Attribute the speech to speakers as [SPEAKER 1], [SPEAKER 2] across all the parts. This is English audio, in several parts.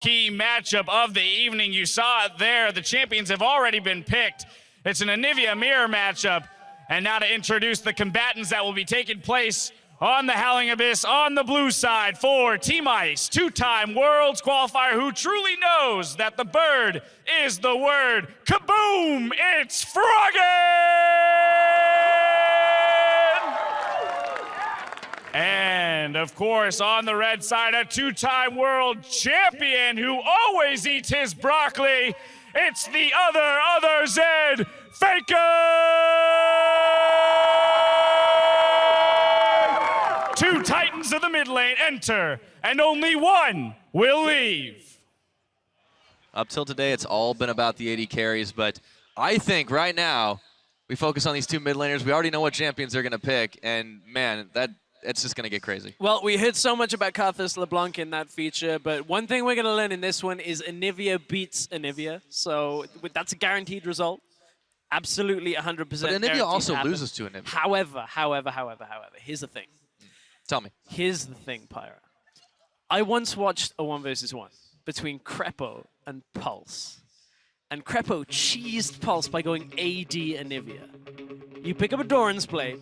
[SPEAKER 1] marquee matchup of the evening. You saw it there. The champions have already been picked. It's an Anivia mirror matchup. And now to introduce the combatants that will be taking place on the Howling Abyss on the blue side for Team Ice, two-time Worlds qualifier who truly knows that the bird is the word. Kaboom! It's Froggen! And of course, on the red side, a two-time world champion who always eats his broccoli. It's the other Zed, Faker! Two titans of the mid lane enter, and only one will leave.
[SPEAKER 2] Up till today, it's all been about the AD carries, but I think right now, we focus on these two mid laners. We already know what champions they're going to pick, and man, it's just going to get crazy.
[SPEAKER 3] Well, we heard so much about Karthus LeBlanc in that feature, but one thing we're going to learn in this one is Anivia beats Anivia, so that's a guaranteed result. Absolutely 100%.
[SPEAKER 2] But Anivia also loses to Anivia.
[SPEAKER 3] However, here's the thing.
[SPEAKER 2] Tell me.
[SPEAKER 3] Here's the thing, Pyra. I once watched a 1v1 between Crepo and Pulse. And Crepo cheesed Pulse by going AD Anivia. You pick up a Doran's play,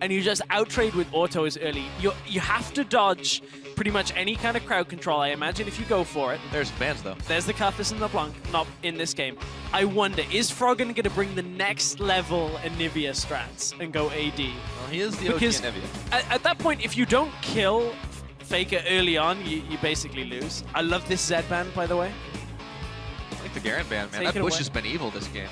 [SPEAKER 3] and you just out-trade with autos early. You have to dodge pretty much any kind of crowd control, I imagine, if you go for it.
[SPEAKER 2] There's bans, though.
[SPEAKER 3] There's the Karthus and the Blanc, not in this game. I wonder, is Froggen going to bring the next level Anivia strats and go AD?
[SPEAKER 2] Well, he is the OG Anivia.
[SPEAKER 3] At that point, if you don't kill Faker early on, you basically lose. I love this Zed ban, by the way.
[SPEAKER 2] I like the Garen ban, man. That Bush has been evil this game.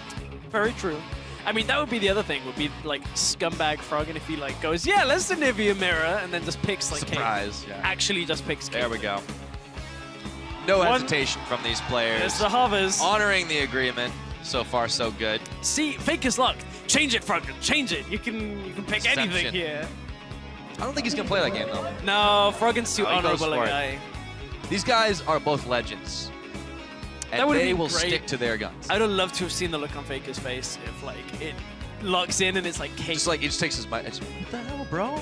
[SPEAKER 3] Very true. I mean, that would be the other thing, would be like scumbag Froggen if he like goes, yeah, let's Anivia mirror, and then just picks like
[SPEAKER 2] surprise,
[SPEAKER 3] Kate.
[SPEAKER 2] yeah.
[SPEAKER 3] Actually just picks Kate.
[SPEAKER 2] There we go. No hesitation from these players.
[SPEAKER 3] There's the hovers.
[SPEAKER 2] Honoring the agreement. So far, so good.
[SPEAKER 3] See, Faker's luck. Change it, Froggen. Change it. You can pick
[SPEAKER 2] Deception.
[SPEAKER 3] anything here.
[SPEAKER 2] I don't think he's gonna play that game though.
[SPEAKER 3] No, Froggen's too
[SPEAKER 2] No, he goes
[SPEAKER 3] honorable a
[SPEAKER 2] for it.
[SPEAKER 3] guy.
[SPEAKER 2] These guys are both legends. And they will stick to their guns.
[SPEAKER 3] I would have loved to have seen the look on Faker's face if like it locks in and it's like Kate.
[SPEAKER 2] Just like he just takes his mic. What the hell, bro?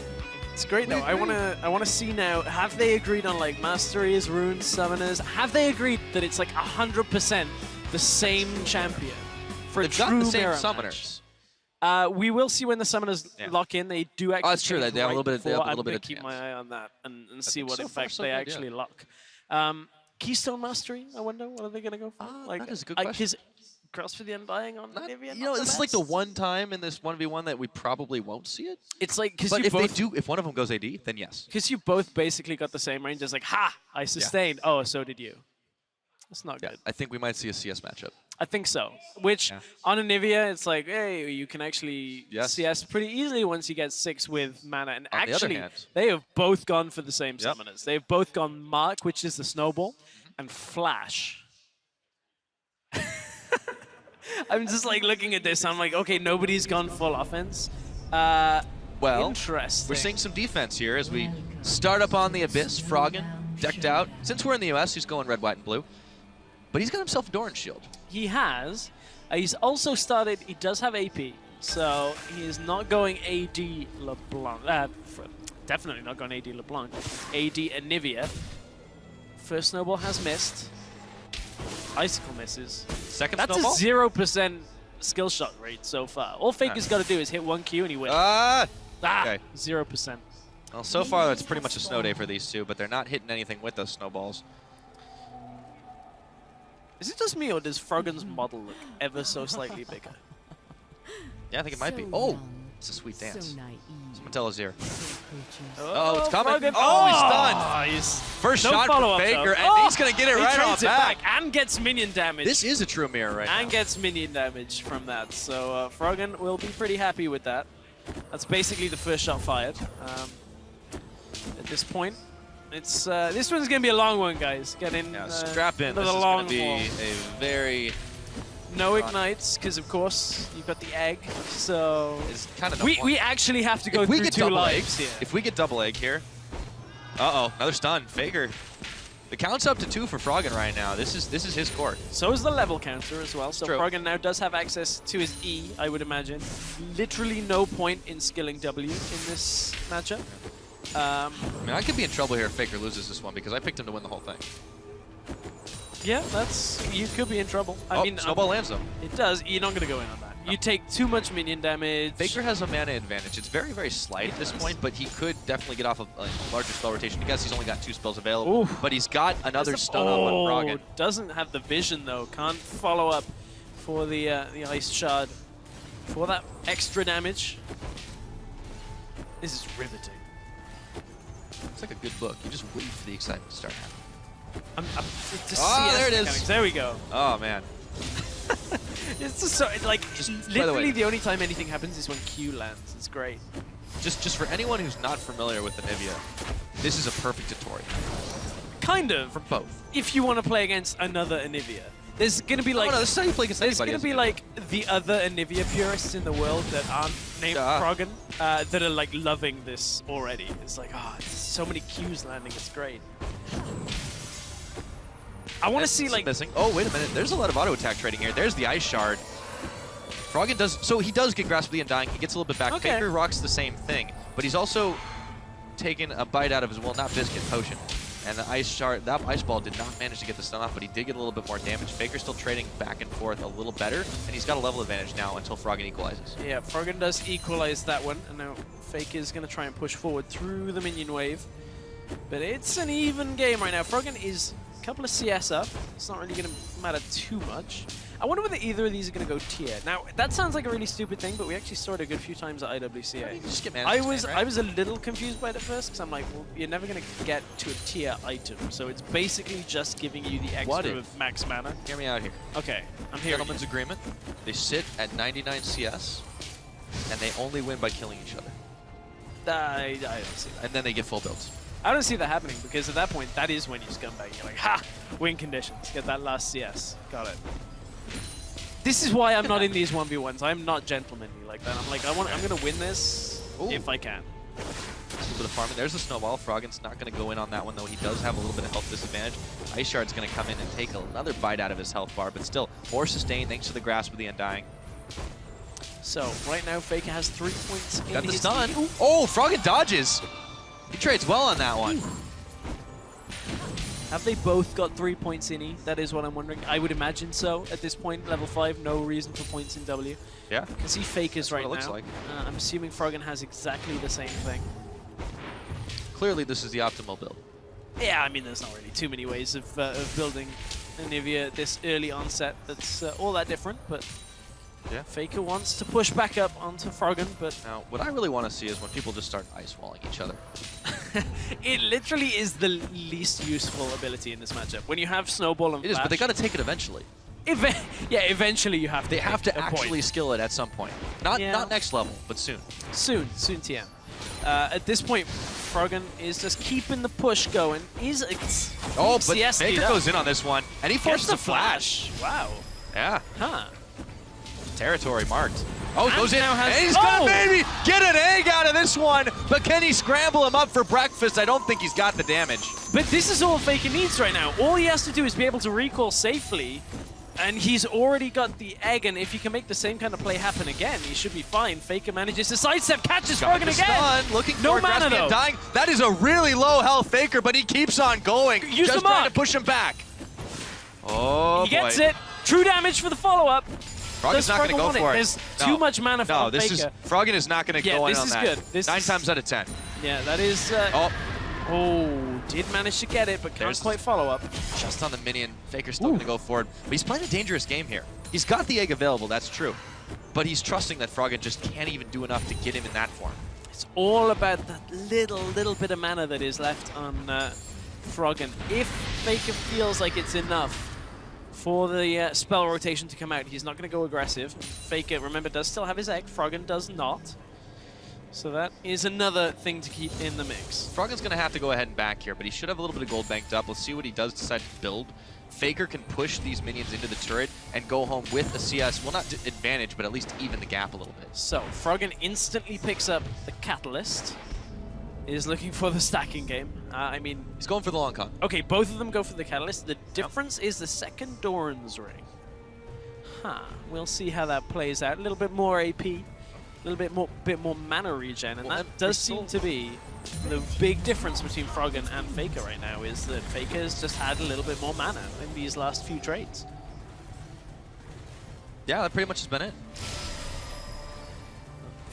[SPEAKER 3] It's great though. I wanna see now. Have they agreed on like masteries, runes, summoners? Have they agreed that it's like 100% the same champion for
[SPEAKER 2] They've
[SPEAKER 3] a
[SPEAKER 2] got
[SPEAKER 3] true
[SPEAKER 2] the same
[SPEAKER 3] mirror
[SPEAKER 2] summoners.
[SPEAKER 3] match? We will see when the summoners lock in. They do actually.
[SPEAKER 2] Oh, that's true. They have a little bit of.
[SPEAKER 3] I'm gonna
[SPEAKER 2] of
[SPEAKER 3] keep
[SPEAKER 2] chance.
[SPEAKER 3] my eye on that and see what
[SPEAKER 2] so far,
[SPEAKER 3] effect
[SPEAKER 2] so
[SPEAKER 3] they
[SPEAKER 2] good,
[SPEAKER 3] actually lock. Keystone Mastery, I wonder, what are they going to go for?
[SPEAKER 2] That is a good question.
[SPEAKER 3] His Cross for the Undying on Anivia,
[SPEAKER 2] You know, this is like the one time in this 1v1 that we probably won't see it.
[SPEAKER 3] It's like, because
[SPEAKER 2] But if they do, if one of them goes AD, then yes.
[SPEAKER 3] Because you both basically got the same range. It's like, ha, I sustained. Oh, so did you. That's not good.
[SPEAKER 2] I think we might see a CS matchup.
[SPEAKER 3] I think so. Which, on Anivia, it's like, hey, you can actually CS pretty easily once you get 6 with mana. And
[SPEAKER 2] on
[SPEAKER 3] actually,
[SPEAKER 2] the other hand,
[SPEAKER 3] they have both gone for the same summoners. They've both gone Mark, which is the Snowball, and Flash. I'm just like looking at this, I'm like, okay, nobody's gone full offense.
[SPEAKER 2] Well,
[SPEAKER 3] interesting.
[SPEAKER 2] We're seeing some defense here as we start up on the Abyss. Froggen, decked out. Since we're in the US, he's going red, white, and blue. But he's got himself a Doran shield.
[SPEAKER 3] He has. He's also started, he does have AP, so he is not going AD LeBlanc. Definitely not going AD LeBlanc. AD Anivia. First Snowball has missed. Icicle misses.
[SPEAKER 2] Second
[SPEAKER 3] That's
[SPEAKER 2] Snowball?
[SPEAKER 3] a 0% skill shot rate so far. All Faker's got to do is hit 1 Q and he wins.
[SPEAKER 2] Okay.
[SPEAKER 3] 0%.
[SPEAKER 2] Well, so far that's pretty much a snow day for these two, but they're not hitting anything with those snowballs.
[SPEAKER 3] Is it just me, or does Froggen's model look ever so slightly bigger?
[SPEAKER 2] Yeah, I think it might be. Oh, it's a sweet dance. Someone tell us here.
[SPEAKER 3] Oh,
[SPEAKER 2] it's coming.
[SPEAKER 3] Froggen.
[SPEAKER 2] Oh, he's stunned. First shot from Faker, and he's going to get it right off back.
[SPEAKER 3] And gets minion damage.
[SPEAKER 2] This is a true mirror right now.
[SPEAKER 3] And gets minion damage from that. So Froggen will be pretty happy with that. That's basically the first shot fired. At this point, it's this one's going to be a long one, guys. Get in.
[SPEAKER 2] Strap in. This is going to be a very...
[SPEAKER 3] No ignites, because of course you've got the egg. So
[SPEAKER 2] it's kind of
[SPEAKER 3] we actually have to go through 2 lives here.
[SPEAKER 2] If we get double egg here, another stun. Faker. The count's up to 2 for Froggen right now. This is his court.
[SPEAKER 3] So is the level counter as well. So
[SPEAKER 2] True.
[SPEAKER 3] Froggen now does have access to his E, I would imagine. Literally no point in skilling W in this matchup.
[SPEAKER 2] I mean, I could be in trouble here if Faker loses this one because I picked him to win the whole thing.
[SPEAKER 3] Yeah, you could be in trouble. I mean,
[SPEAKER 2] Snowball lands them.
[SPEAKER 3] It does. You're not going to go in on that. You take too much minion damage.
[SPEAKER 2] Faker has a mana advantage. It's very, very slight at this point, but he could definitely get off of a larger spell rotation. I guess he's only got 2 spells available,
[SPEAKER 3] Oof.
[SPEAKER 2] but he's got another stun up on Froggen.
[SPEAKER 3] Doesn't have the vision though. Can't follow up for the ice shard for that extra damage. This is riveting.
[SPEAKER 2] It's like a good book. You just wait for the excitement to start happening.
[SPEAKER 3] There
[SPEAKER 2] it is.
[SPEAKER 3] mechanics. There we go.
[SPEAKER 2] Oh man.
[SPEAKER 3] It's just so, like, literally the only time anything happens is when Q lands. It's great.
[SPEAKER 2] Just for anyone who's not familiar with Anivia, this is a perfect tutorial.
[SPEAKER 3] Kind of.
[SPEAKER 2] For both.
[SPEAKER 3] If you want to play against another Anivia. There's going to be like...
[SPEAKER 2] no, this is how you play against
[SPEAKER 3] there's
[SPEAKER 2] anybody.
[SPEAKER 3] going to be like the other Anivia purists in the world that aren't named Froggen that are like loving this already. It's like, so many Qs landing. It's great. I want to see like...
[SPEAKER 2] missing. Oh, wait a minute. There's a lot of auto attack trading here. There's the ice shard. Froggen does... So he does get Grasp of the Undying. He gets a little bit back.
[SPEAKER 3] Okay.
[SPEAKER 2] Faker rocks the same thing. But he's also taken a bite out of his, well, not Biscuit, Potion. And the ice shard, that ice ball did not manage to get the stun off, but he did get a little bit more damage. Faker's still trading back and forth a little better, and he's got a level advantage now until Froggen equalizes.
[SPEAKER 3] Yeah, Froggen does equalize that one, and now Faker's going to try and push forward through the minion wave. But it's an even game right now. Froggen is a couple of CS up. It's not really going to matter too much. I wonder whether either of these are going to go tier. Now, that sounds like a really stupid thing, but we actually saw it a good few times at IWCA.
[SPEAKER 2] Just get
[SPEAKER 3] I was a little confused by it at first, because I'm like, well, you're never going to get to a tier item, so it's basically just giving you the extra of max mana.
[SPEAKER 2] Hear me out here.
[SPEAKER 3] Okay, I'm here.
[SPEAKER 2] Gentleman's agreement. They sit at 99 CS, and they only win by killing each other.
[SPEAKER 3] I don't see that.
[SPEAKER 2] And then they get full builds.
[SPEAKER 3] I don't see that happening, because at that point, that is when you scumbag. You're like, ha! Win conditions. Get that last CS. Got it. This is why I'm not in these 1v1s. I'm not gentlemanly like that. I'm like, I'm going to win this if I can.
[SPEAKER 2] A little bit of farming. There's a snowball. Froggen's not going to go in on that one, though. He does have a little bit of health disadvantage. Ice Shard's going to come in and take another bite out of his health bar, but still more sustained thanks to the Grasp of the Undying.
[SPEAKER 3] So, right now, Faker has 3 points in
[SPEAKER 2] Got the
[SPEAKER 3] his
[SPEAKER 2] stun.
[SPEAKER 3] team.
[SPEAKER 2] Oh, Froggen dodges. He trades well on that one.
[SPEAKER 3] Have they both got 3 points in E? That is what I'm wondering. I would imagine so. At this point, level 5, no reason for points in W.
[SPEAKER 2] Yeah.
[SPEAKER 3] Can see Fakers right now.
[SPEAKER 2] Looks like.
[SPEAKER 3] I'm assuming Froggen has exactly the same thing.
[SPEAKER 2] Clearly, this is the optimal build.
[SPEAKER 3] Yeah, I mean, there's not really too many ways of building Anivia this early onset that's all that different, but
[SPEAKER 2] yeah.
[SPEAKER 3] Faker wants to push back up onto Froggen, but...
[SPEAKER 2] Now, what I really want to see is when people just start ice walling each other.
[SPEAKER 3] It literally is the least useful ability in this matchup. When you have Snowball and
[SPEAKER 2] It is, but they
[SPEAKER 3] Flash,
[SPEAKER 2] got to take it eventually.
[SPEAKER 3] yeah, eventually you have to.
[SPEAKER 2] They have to
[SPEAKER 3] take a
[SPEAKER 2] actually
[SPEAKER 3] point.
[SPEAKER 2] skill it at some point. Not
[SPEAKER 3] Yeah.
[SPEAKER 2] not next level, but soon.
[SPEAKER 3] Soon TM. At this point, Froggen is just keeping the push going.
[SPEAKER 2] Oh, but
[SPEAKER 3] CS
[SPEAKER 2] Faker goes in on this one, and he forces
[SPEAKER 3] the
[SPEAKER 2] a flash.
[SPEAKER 3] Wow.
[SPEAKER 2] Yeah,
[SPEAKER 3] Huh.
[SPEAKER 2] territory marked. Oh,
[SPEAKER 3] And
[SPEAKER 2] goes in,
[SPEAKER 3] now has-
[SPEAKER 2] and he's gonna
[SPEAKER 3] Oh!
[SPEAKER 2] maybe get an egg out of this one, but can he scramble him up for breakfast? I don't think he's got the damage.
[SPEAKER 3] But this is all Faker needs right now. All he has to do is be able to recall safely, and he's already got the egg, and if he can make the same kind of play happen again, he should be fine. Faker manages to sidestep, catches
[SPEAKER 2] Got
[SPEAKER 3] Froggen
[SPEAKER 2] the
[SPEAKER 3] again.
[SPEAKER 2] stun, looking
[SPEAKER 3] No
[SPEAKER 2] for
[SPEAKER 3] mana,
[SPEAKER 2] Grasping and
[SPEAKER 3] though.
[SPEAKER 2] dying. That is a really low health Faker, but he keeps on going.
[SPEAKER 3] Use
[SPEAKER 2] just
[SPEAKER 3] the
[SPEAKER 2] trying
[SPEAKER 3] mark.
[SPEAKER 2] to push him back. Oh,
[SPEAKER 3] He gets
[SPEAKER 2] boy.
[SPEAKER 3] it. True damage for the follow-up.
[SPEAKER 2] Froggen's not going to go for it.
[SPEAKER 3] There's too much mana for
[SPEAKER 2] No, this
[SPEAKER 3] Faker.
[SPEAKER 2] is Froggen is not going to
[SPEAKER 3] Yeah,
[SPEAKER 2] go in
[SPEAKER 3] this
[SPEAKER 2] on
[SPEAKER 3] is
[SPEAKER 2] that.
[SPEAKER 3] good. This
[SPEAKER 2] 9
[SPEAKER 3] is-
[SPEAKER 2] times out of 10.
[SPEAKER 3] Yeah, that is...
[SPEAKER 2] Oh,
[SPEAKER 3] did manage to get it, but can't
[SPEAKER 2] There's-
[SPEAKER 3] quite follow up.
[SPEAKER 2] just on the minion. Faker's still going to go forward. But he's playing a dangerous game here. He's got the egg available, that's true. But he's trusting that Froggen just can't even do enough to get him in that form.
[SPEAKER 3] It's all about that little bit of mana that is left on Froggen. If Faker feels like it's enough for the spell rotation to come out, he's not going to go aggressive. Faker, remember, does still have his egg. Froggen does not. So that is another thing to keep in the mix.
[SPEAKER 2] Froggen's going to have to go ahead and back here, but he should have a little bit of gold banked up. Let's see what he does decide to build. Faker can push these minions into the turret and go home with a CS, well, not advantage, but at least even the gap a little bit.
[SPEAKER 3] So, Froggen instantly picks up the Catalyst. Is looking for the stacking game. I mean...
[SPEAKER 2] He's going for the long con.
[SPEAKER 3] Okay, both of them go for the Catalyst. The difference is the second Doran's Ring. Huh. We'll see how that plays out. A little bit more AP. A little bit more mana regen, and
[SPEAKER 2] Well,
[SPEAKER 3] that
[SPEAKER 2] and
[SPEAKER 3] does
[SPEAKER 2] we're
[SPEAKER 3] seem to be the big difference between Froggen and Faker right now, is that Faker has just had a little bit more mana in these last few trades.
[SPEAKER 2] Yeah, that pretty much has been it.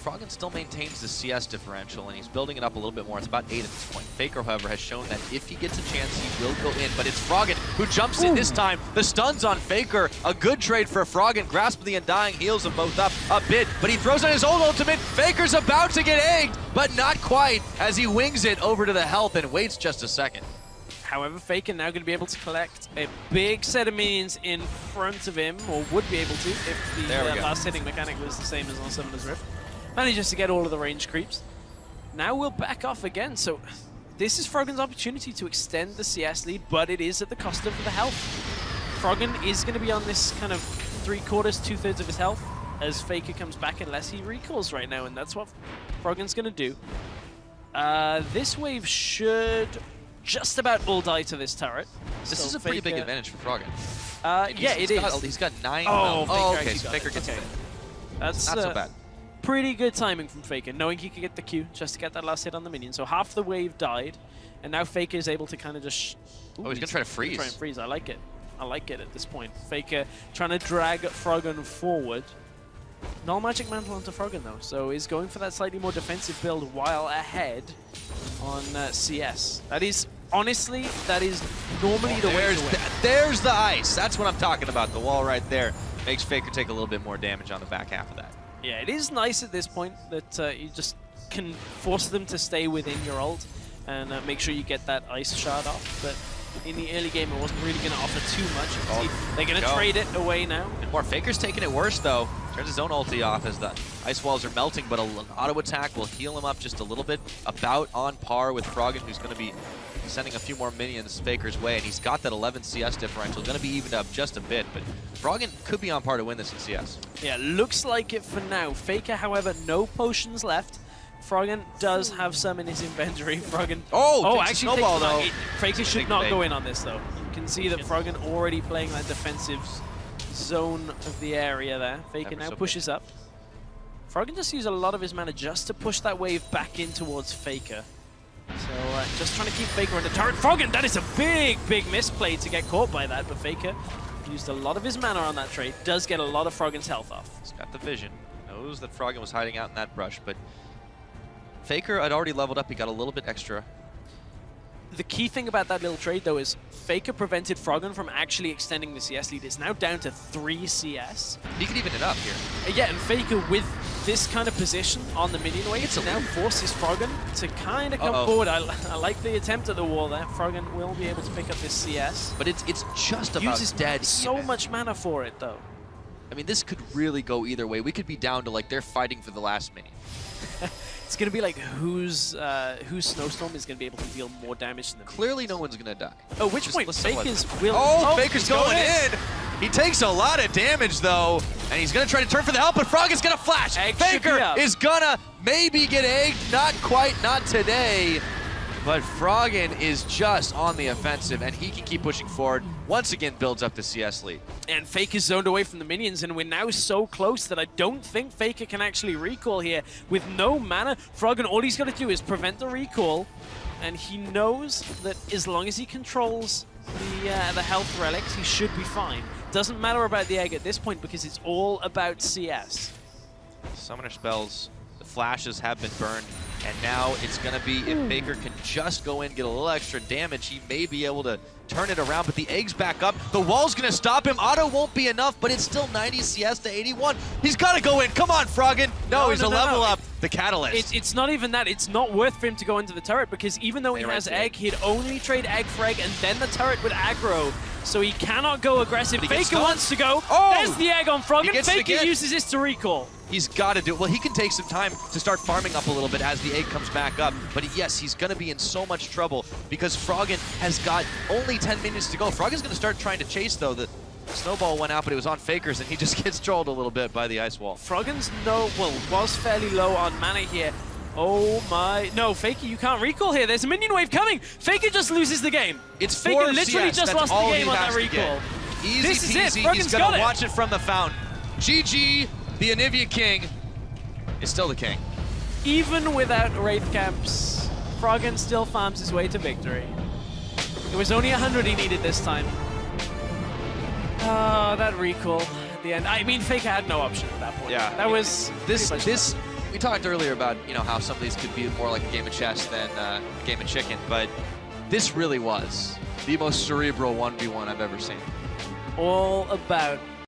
[SPEAKER 2] Froggen still maintains the CS differential, and he's building it up a little bit more. It's about 8 at this point. Faker, however, has shown that if he gets a chance, he will go in. But it's Froggen who jumps in this time. The stun's on Faker. A good trade for Froggen. Grasp the Undying, heals them both up a bit. But he throws on his own ultimate. Faker's about to get egged, but not quite, as he wings it over to the health and waits just a second.
[SPEAKER 3] However, Faker now going to be able to collect a big set of minions in front of him, or would be able to if the last hitting mechanic was the same as on Summoner's Rift. Manages to get all of the range creeps. Now we'll back off again, so this is Froggen's opportunity to extend the CS lead, but it is at the cost of the health. Froggen is going to be on this kind of 3/4, 2/3 of his health as Faker comes back unless he recalls right now, and that's what Froggen's going to do. This wave should just about all die to this turret.
[SPEAKER 2] This
[SPEAKER 3] So
[SPEAKER 2] is a pretty big advantage for Froggen.
[SPEAKER 3] Yeah, it is.
[SPEAKER 2] He's got 9.
[SPEAKER 3] Oh,
[SPEAKER 2] okay, so Faker gets it.
[SPEAKER 3] That's
[SPEAKER 2] Not so bad.
[SPEAKER 3] Pretty good timing from Faker, knowing he could get the Q just to get that last hit on the minion. So half the wave died, and now Faker is able to kind of just...
[SPEAKER 2] Ooh, he's going to try to freeze.
[SPEAKER 3] Try and freeze. I like it. I like it at this point. Faker trying to drag Froggen forward. Null Magic Mantle onto Froggen, though, so he's going for that slightly more defensive build while ahead on CS. That is, honestly, that is normally the way to win.
[SPEAKER 2] There's the ice. That's what I'm talking about. The wall right there makes Faker take a little bit more damage on the back half of that.
[SPEAKER 3] Yeah, it is nice at this point that you just can force them to stay within your ult and make sure you get that ice shard off. But in the early game, it wasn't really going to offer too much. They're going to trade it away now.
[SPEAKER 2] And more, Faker's taking it worse, though. Turns his own ulti off as the ice walls are melting, but an auto attack will heal him up just a little bit. About on par with Froggen, who's going to be sending a few more minions Faker's way, and he's got that 11 CS differential. Going to be evened up just a bit, but Froggen could be on par to win this in CS.
[SPEAKER 3] Yeah, looks like it for now. Faker, however, no potions left. Froggen does have some in his inventory. Froggen...
[SPEAKER 2] actually, snowball, though.
[SPEAKER 3] Faker should not go in on this, though. You can see that Froggen already playing that defensive zone of the area there. Faker now pushes up. Froggen just used a lot of his mana just to push that wave back in towards Faker. So just trying to keep Faker on the turret. Froggen, that is a big, big misplay to get caught by that, but Faker used a lot of his mana on that trade. Does get a lot of Froggen's health off.
[SPEAKER 2] He's got the vision. Knows that Froggen was hiding out in that brush, but Faker had already leveled up. He got a little bit extra.
[SPEAKER 3] The key thing about that little trade, though, is Faker prevented Froggen from actually extending the CS lead. It's now down to 3 CS.
[SPEAKER 2] He could even it up here.
[SPEAKER 3] Yeah, and Faker, with this kind of position on the minion wave, now forces Froggen to kind of come forward. I like the attempt at the wall there. Froggen will be able to pick up this CS.
[SPEAKER 2] But it's just about
[SPEAKER 3] Uses
[SPEAKER 2] dead
[SPEAKER 3] so
[SPEAKER 2] even.
[SPEAKER 3] much mana for it, though.
[SPEAKER 2] I mean, this could really go either way. We could be down to, like, they're fighting for the last minion.
[SPEAKER 3] It's going to be like whose Snowstorm is going to be able to deal more damage than the
[SPEAKER 2] Clearly no one's going to die.
[SPEAKER 3] Oh, which point? Faker's will...
[SPEAKER 2] Faker's going in! He takes a lot of damage, though, and he's going to try to turn for the help, but Froggen's going to flash! Faker is going to maybe get egged. Not quite, not today. But Froggen is just on the offensive, and he can keep pushing forward. Once again, builds up the CS lead.
[SPEAKER 3] And Faker is zoned away from the minions, and we're now so close that I don't think Faker can actually recall here. With no mana, Froggen, all he's got to do is prevent the recall, and he knows that as long as he controls the health relics, he should be fine. Doesn't matter about the egg at this point because it's all about CS.
[SPEAKER 2] Summoner spells, the flashes have been burned. And now it's going to be, if Faker can just go in, get a little extra damage, he may be able to turn it around, but the egg's back up. The wall's going to stop him. Auto won't be enough, but it's still 90 CS to 81. He's got to go in. Come on, Froggen. No, he's a level up. The catalyst.
[SPEAKER 3] It's not even that. It's not worth for him to go into the turret because even though he has egg, he'd only trade egg for egg, and then the turret would aggro. So he cannot go aggressive. Faker wants to go. There's the egg on Froggen. Faker uses this to recall.
[SPEAKER 2] He's got to do it. Well, he can take some time to start farming up a little bit as the egg comes back up. But yes, he's going to be in so much trouble because Froggen has got only 10 minutes to go. Froggen's going to start trying to chase, though. The snowball went out, but it was on Faker's, and he just gets trolled a little bit by the ice wall.
[SPEAKER 3] Froggen's was fairly low on mana here. Oh my, no, Faker, you can't recall here. There's a minion wave coming. Faker just loses the game.
[SPEAKER 2] It's
[SPEAKER 3] Faker literally just lost the game on that recall.
[SPEAKER 2] Easy
[SPEAKER 3] this
[SPEAKER 2] peasy.
[SPEAKER 3] is it. Froggen's
[SPEAKER 2] He's going to watch it from the fountain. GG, the Anivia King. is still the king.
[SPEAKER 3] Even without Wraith Camps, Froggen still farms his way to victory. It was only 100 he needed this time. Oh, that recall at the end. I mean, Faker had no option at that point.
[SPEAKER 2] Yeah.
[SPEAKER 3] That was
[SPEAKER 2] This we talked earlier about, you know, how some of these could be more like a game of chess than a game of chicken, but this really was the most cerebral 1v1 I've ever seen.
[SPEAKER 3] all about